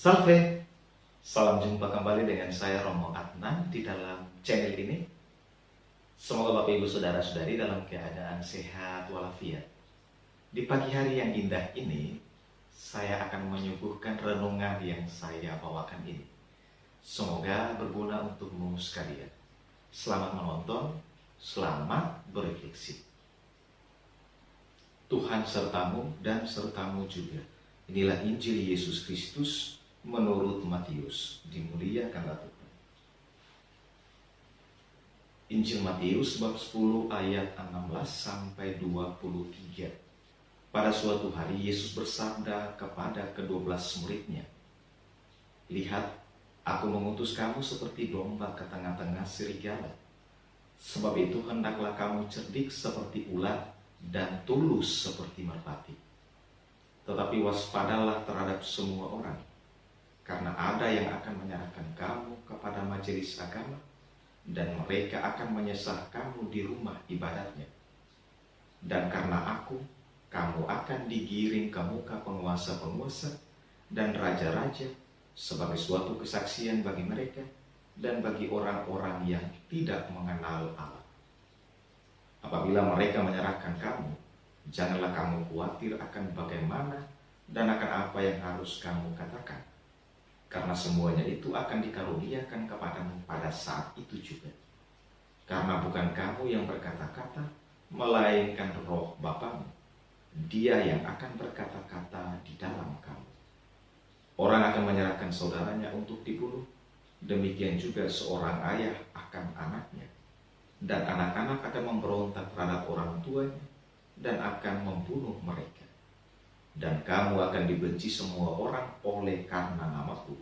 Salve, salam jumpa kembali dengan saya Romo Adnan di dalam channel ini. Semoga Bapak Ibu Saudara-saudari dalam keadaan sehat walafiat. Di pagi hari yang indah ini, saya akan menyuguhkan renungan yang saya bawakan ini. Semoga berguna untukmu sekalian. Selamat menonton, selamat berefleksi. Tuhan sertamu dan sertamu juga. Inilah Injil Yesus Kristus menurut Matius. Dimuliakanlah Tuhan. Injil Matius bab 10 ayat 16 sampai 23. Pada suatu hari Yesus bersabda kepada ke-12 muridnya, "Lihat, aku mengutus kamu seperti domba ke tengah-tengah serigala. Sebab itu hendaklah kamu cerdik seperti ular dan tulus seperti merpati. Tetapi waspadalah terhadap semua orang, karena ada yang akan menyerahkan kamu kepada majelis agama, dan mereka akan menyesah kamu di rumah ibadatnya. Dan karena aku, kamu akan digiring ke muka penguasa-penguasa dan raja-raja sebagai suatu kesaksian bagi mereka dan bagi orang-orang yang tidak mengenal Allah. Apabila mereka menyerahkan kamu, janganlah kamu khawatir akan bagaimana dan akan apa yang harus kamu katakan, karena semuanya itu akan dikaruniakan kepadamu pada saat itu juga. Karena bukan kamu yang berkata-kata, melainkan Roh Bapamu, Dia yang akan berkata-kata di dalam kamu. Orang akan menyerahkan saudaranya untuk dibunuh, demikian juga seorang ayah akan anaknya, dan anak-anak akan memberontak terhadap orang tuanya dan akan membunuh mereka. Dan kamu akan dibenci semua orang oleh karena namaku.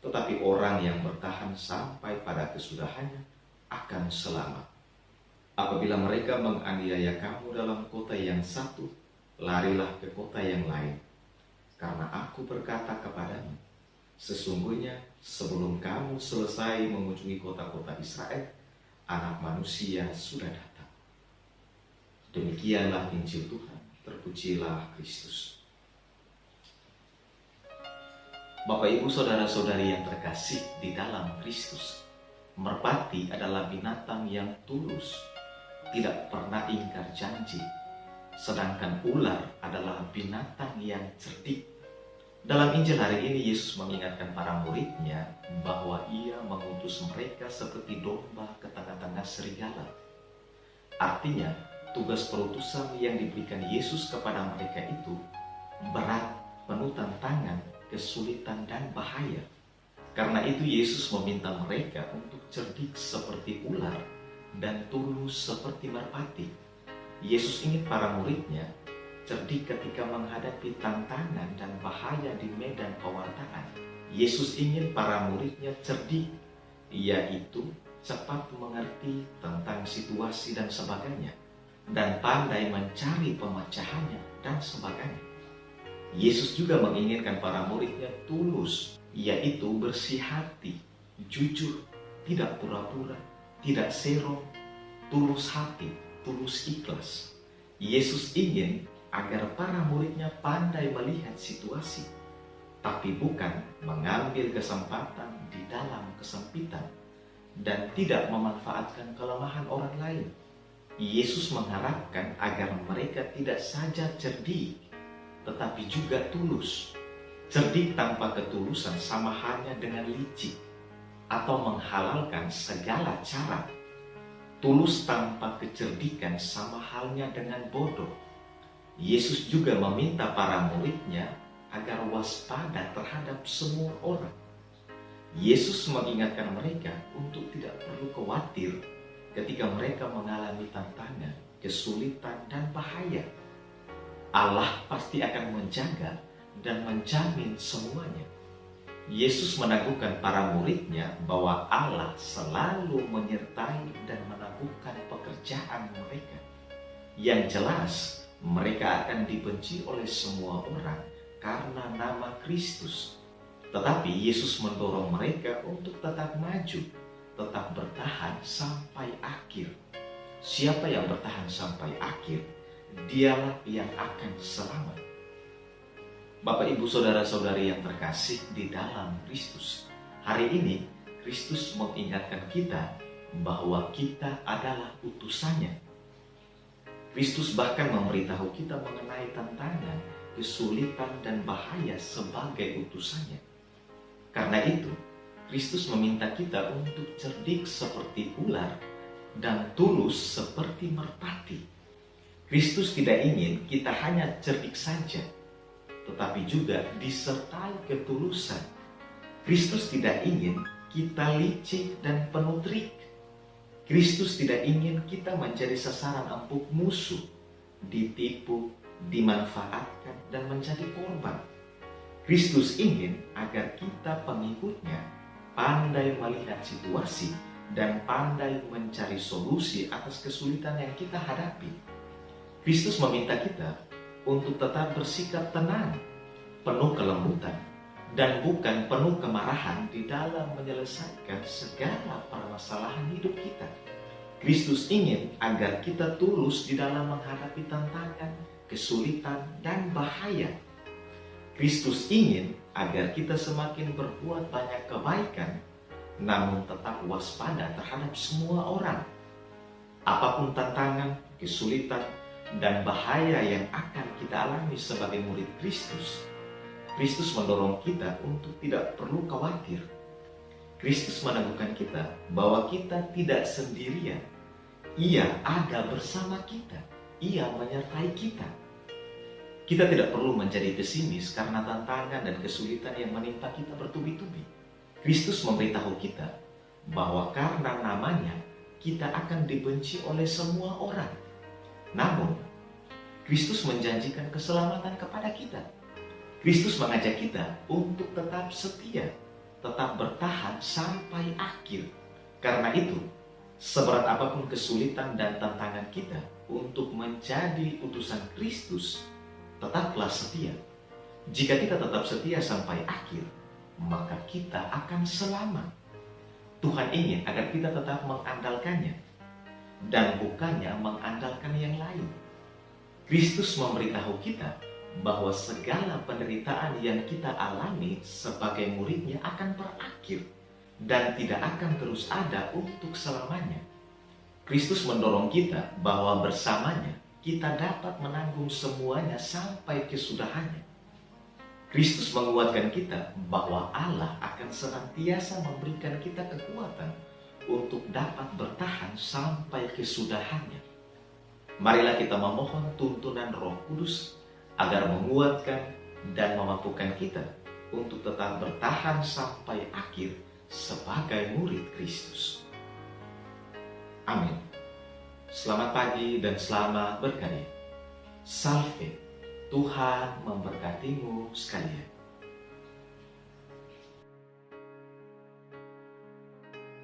Tetapi orang yang bertahan sampai pada kesudahannya akan selamat. Apabila mereka menganiaya kamu dalam kota yang satu, larilah ke kota yang lain. Karena aku berkata kepadamu, sesungguhnya sebelum kamu selesai mengunjungi kota-kota Israel, Anak Manusia sudah datang." Demikianlah Injil Tuhan. Terpujilah Kristus. Bapak Ibu Saudara-saudari yang terkasih di dalam Kristus, merpati adalah binatang yang tulus, tidak pernah ingkar janji. Sedangkan ular adalah binatang yang cerdik. Dalam Injil hari ini Yesus mengingatkan para muridnya bahwa Ia mengutus mereka seperti domba ke tengah-tengah serigala. Artinya, tugas perutusan yang diberikan Yesus kepada mereka itu berat, penuh tantangan, kesulitan, dan bahaya. Karena itu Yesus meminta mereka untuk cerdik seperti ular dan tulus seperti merpati. Yesus ingin para muridnya cerdik ketika menghadapi tantangan dan bahaya di medan pewartaan. Yesus ingin para muridnya cerdik, yaitu cepat mengerti tentang situasi dan sebagainya, dan pandai mencari pemecahannya dan sebagainya. Yesus juga menginginkan para muridnya tulus, yaitu bersih hati, jujur, tidak pura-pura, tidak serong, tulus hati, tulus ikhlas. Yesus ingin agar para muridnya pandai melihat situasi, tapi bukan mengambil kesempatan di dalam kesempitan dan tidak memanfaatkan kelemahan orang lain. Yesus mengharapkan agar mereka tidak saja cerdik, tetapi juga tulus. Cerdik tanpa ketulusan sama halnya dengan licik atau menghalalkan segala cara. Tulus tanpa kecerdikan sama halnya dengan bodoh. Yesus juga meminta para muridnya agar waspada terhadap semua orang. Yesus mengingatkan mereka untuk tidak perlu khawatir ketika mereka mengalami tantangan, kesulitan, dan bahaya. Allah pasti akan menjaga dan menjamin semuanya. Yesus meneguhkan para muridnya bahwa Allah selalu menyertai dan meneguhkan pekerjaan mereka. Yang jelas, mereka akan dibenci oleh semua orang karena nama Kristus. Tetapi Yesus mendorong mereka untuk tetap maju, tetap bertahan sampai akhir. Siapa yang bertahan sampai akhir, dialah yang akan selamat. Bapak, Ibu, Saudara-saudari yang terkasih di dalam Kristus, hari ini Kristus mengingatkan kita bahwa kita adalah utusannya. Kristus bahkan memberitahu kita mengenai tantangan, kesulitan, dan bahaya sebagai utusannya. Karena itu, Kristus meminta kita untuk cerdik seperti ular dan tulus seperti merpati. Kristus tidak ingin kita hanya cerdik saja, tetapi juga disertai ketulusan. Kristus tidak ingin kita licik dan penuh trik. Kristus tidak ingin kita menjadi sasaran empuk musuh, ditipu, dimanfaatkan, dan menjadi korban. Kristus ingin agar kita pengikutnya pandai melihat situasi dan pandai mencari solusi atas kesulitan yang kita hadapi. Kristus meminta kita untuk tetap bersikap tenang, penuh kelembutan, dan bukan penuh kemarahan di dalam menyelesaikan segala permasalahan hidup kita. Kristus ingin agar kita tulus di dalam menghadapi tantangan, kesulitan, dan bahaya. Kristus ingin agar kita semakin berbuat banyak kebaikan, namun tetap waspada terhadap semua orang. Apapun tantangan, kesulitan, dan bahaya yang akan kita alami sebagai murid Kristus, Kristus mendorong kita untuk tidak perlu khawatir. Kristus meneguhkan kita bahwa kita tidak sendirian. Ia ada bersama kita. Ia menyertai kita. Kita tidak perlu menjadi pesimis karena tantangan dan kesulitan yang menimpa kita bertubi-tubi. Kristus memberitahu kita bahwa karena namanya kita akan dibenci oleh semua orang. Namun, Kristus menjanjikan keselamatan kepada kita. Kristus mengajak kita untuk tetap setia, tetap bertahan sampai akhir. Karena itu, seberat apapun kesulitan dan tantangan kita untuk menjadi utusan Kristus, tetaplah setia. Jika kita tetap setia sampai akhir, maka kita akan selamat. Tuhan ingin agar kita tetap mengandalkannya dan bukannya mengandalkan yang lain. Kristus memberitahu kita bahwa segala penderitaan yang kita alami sebagai muridnya akan berakhir dan tidak akan terus ada untuk selamanya. Kristus mendorong kita bahwa bersamanya kita dapat menanggung semuanya sampai kesudahannya. Kristus menguatkan kita bahwa Allah akan senantiasa memberikan kita kekuatan untuk dapat bertahan sampai kesudahannya. Marilah kita memohon tuntunan Roh Kudus agar menguatkan dan memampukan kita untuk tetap bertahan sampai akhir sebagai murid Kristus. Amin. Selamat pagi dan selamat berkarya. Salve, Tuhan memberkatimu sekalian.